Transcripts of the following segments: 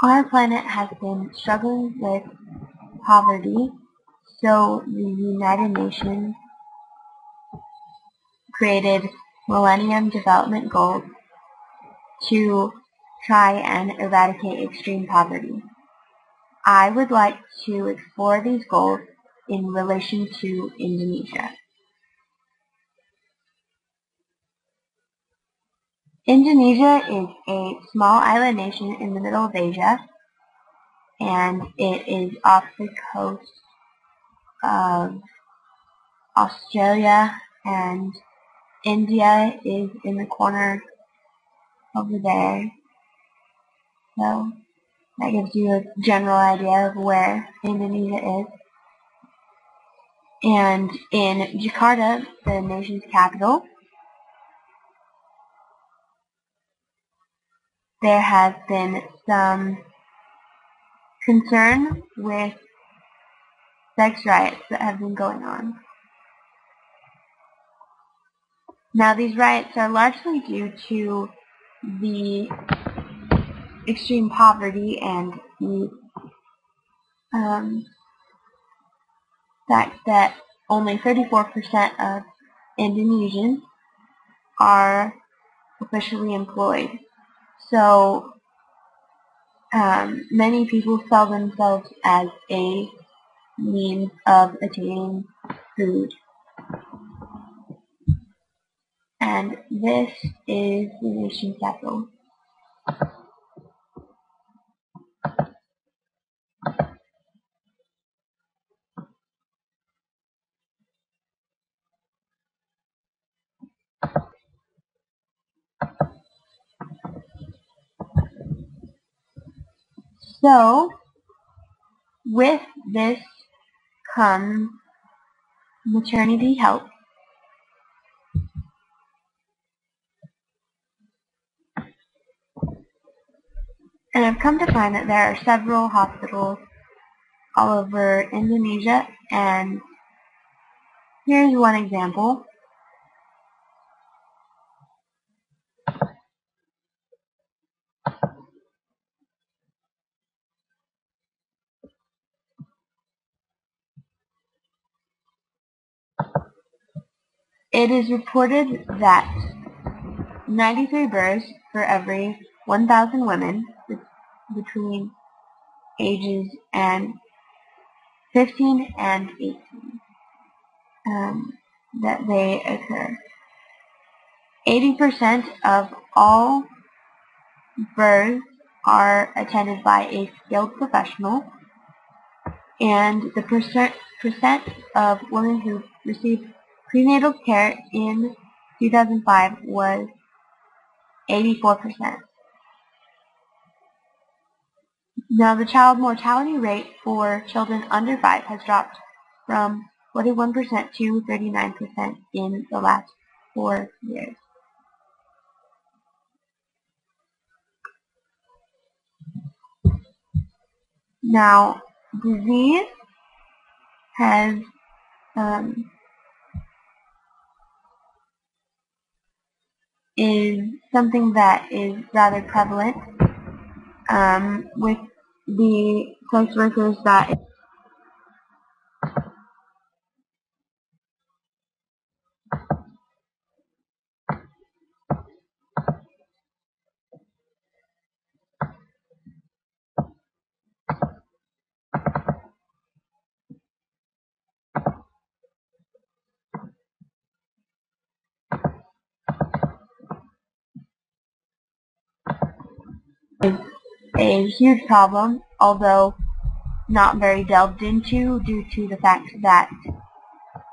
Our planet has been struggling with poverty, so the United Nations created Millennium Development Goals to try and eradicate extreme poverty. I would like to explore these goals in relation to Indonesia. Indonesia is a small island nation in the middle of Asia, and it is off the coast of Australia, and India is in the corner over there. So that gives you a general idea of where Indonesia is. And in Jakarta, the nation's capital, there has been some concern with sex riots that have been going on. Now, these riots are largely due to the extreme poverty and the fact that only 34% of Indonesians are officially employed. So many people sell themselves as a means of attaining food. And this is the nation's capital. So, with this comes maternity help. And I've come to find that there are several hospitals all over Indonesia, and here's one example. It is reported that 93 births for every 1,000 women between ages 15 and 18 that they occur. 80% of all births are attended by a skilled professional, and the percent of women who received prenatal care in 2005 was 84%. Now, the child mortality rate for children under 5 has dropped from 41% to 39% in the last 4 years. Now, disease has is something that is rather prevalent with the sex workers that is a huge problem, although not very delved into due to the fact that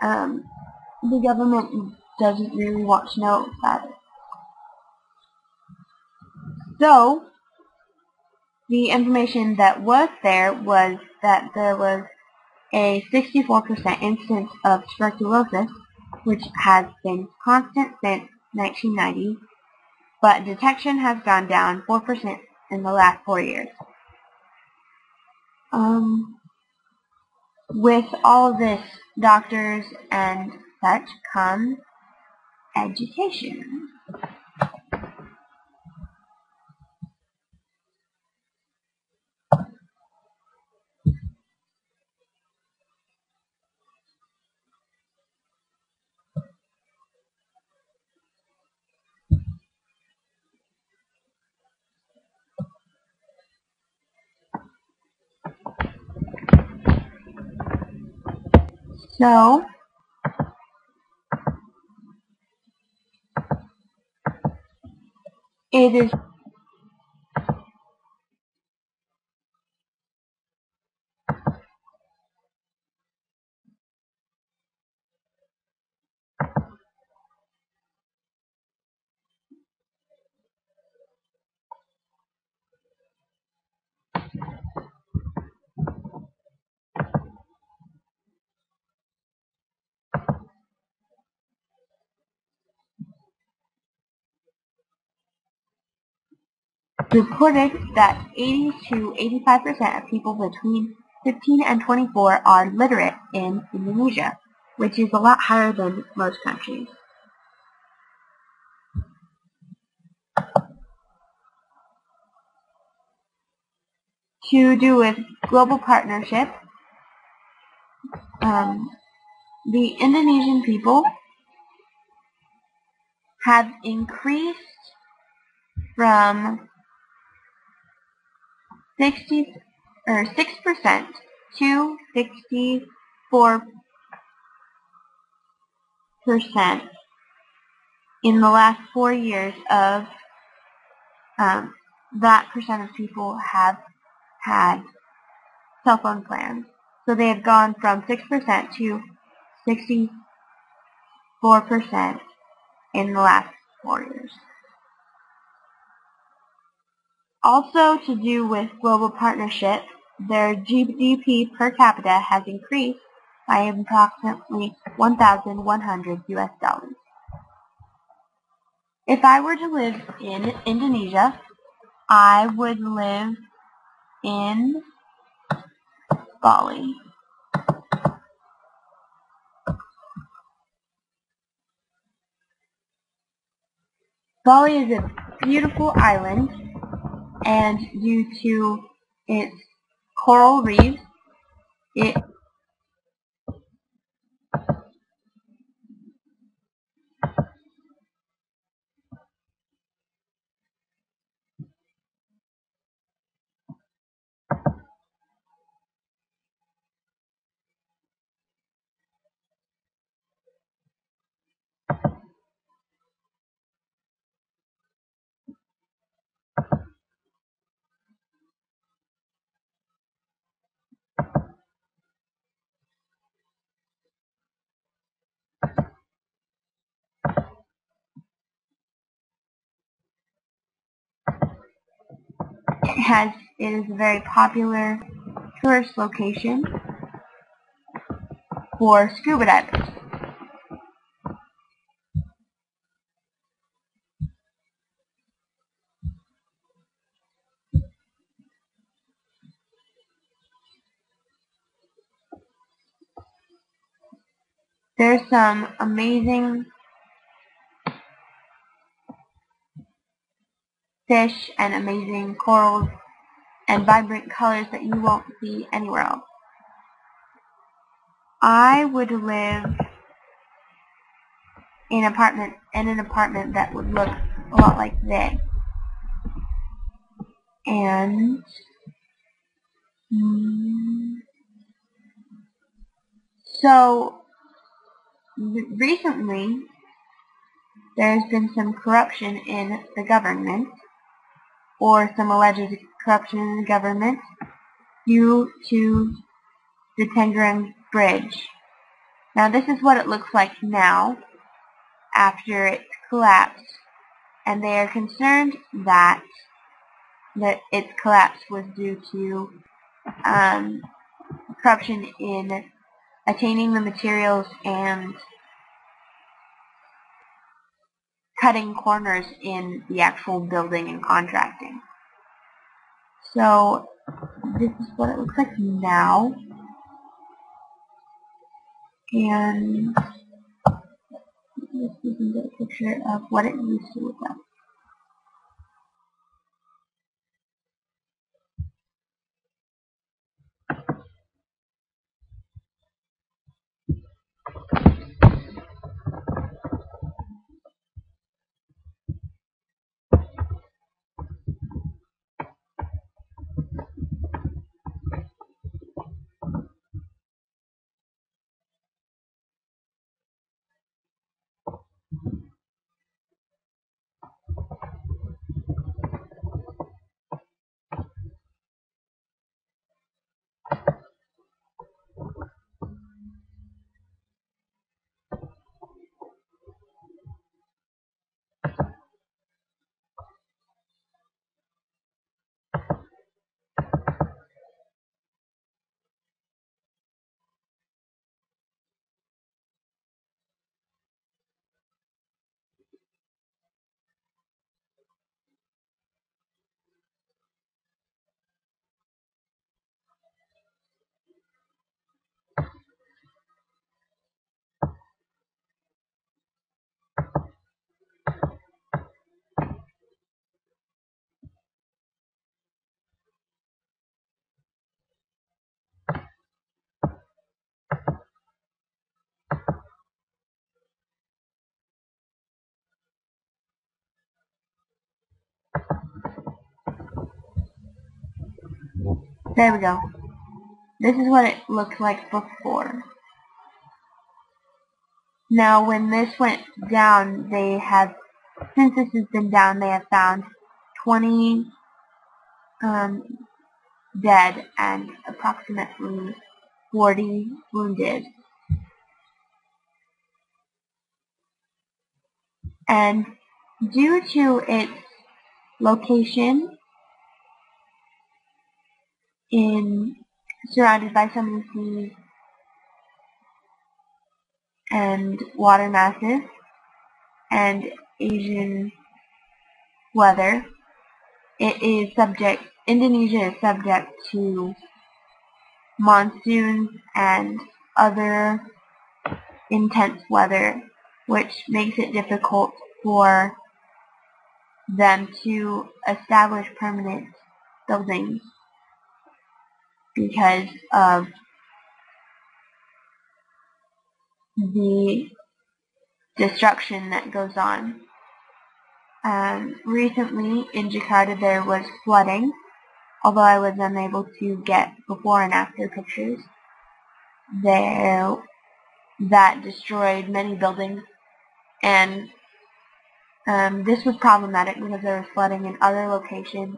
the government doesn't really want to know about it. So, the information that was there was that there was a 64% incidence of tuberculosis, which has been constant since 1990, but detection has gone down 4% in the last 4 years. With all of this, doctors and such comes education. So it is reported that 80 to 85% of people between 15 and 24 are literate in Indonesia, which is a lot higher than most countries. To do with global partnership, the Indonesian people have increased from 6% to 64% in the last 4 years of that percent of people have had cell phone plans. So they have gone from 6% to 64% in the last 4 years. Also to do with global partnership, their GDP per capita has increased by approximately 1,100 US dollars. If I were to live in Indonesia, I would live in Bali. Bali is a beautiful island, and due to its coral reefs, it is a very popular tourist location for scuba divers. There's some amazing fish and amazing corals and vibrant colors that you won't see anywhere else. I would live in an apartment that would look a lot like this. And so recently there's been some corruption in the government, or some alleged corruption in the government, due to the Tangerang Bridge. Now this is what it looks like now after it's collapsed, and they are concerned that its collapse was due to corruption in attaining the materials and cutting corners in the actual building and contracting. So this is what it looks like now, and this is a picture of what it used to look like. There we go. This is what it looked like before. Now, when this went down, since this has been down, they have found 20 dead and approximately 40 wounded. And due to its location surrounded by so many seas and water masses and Asian weather, Indonesia is subject to monsoons and other intense weather, which makes it difficult for them to establish permanent buildings because of the destruction that goes on. Recently in Jakarta there was flooding, although I was unable to get before and after pictures. That destroyed many buildings, and this was problematic because there was flooding in other locations,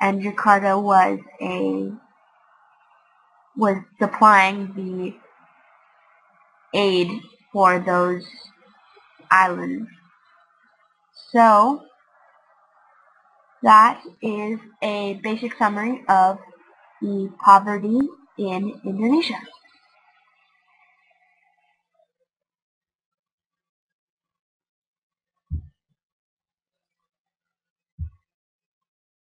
and Jakarta was supplying the aid for those islands. So that is a basic summary of the poverty in Indonesia.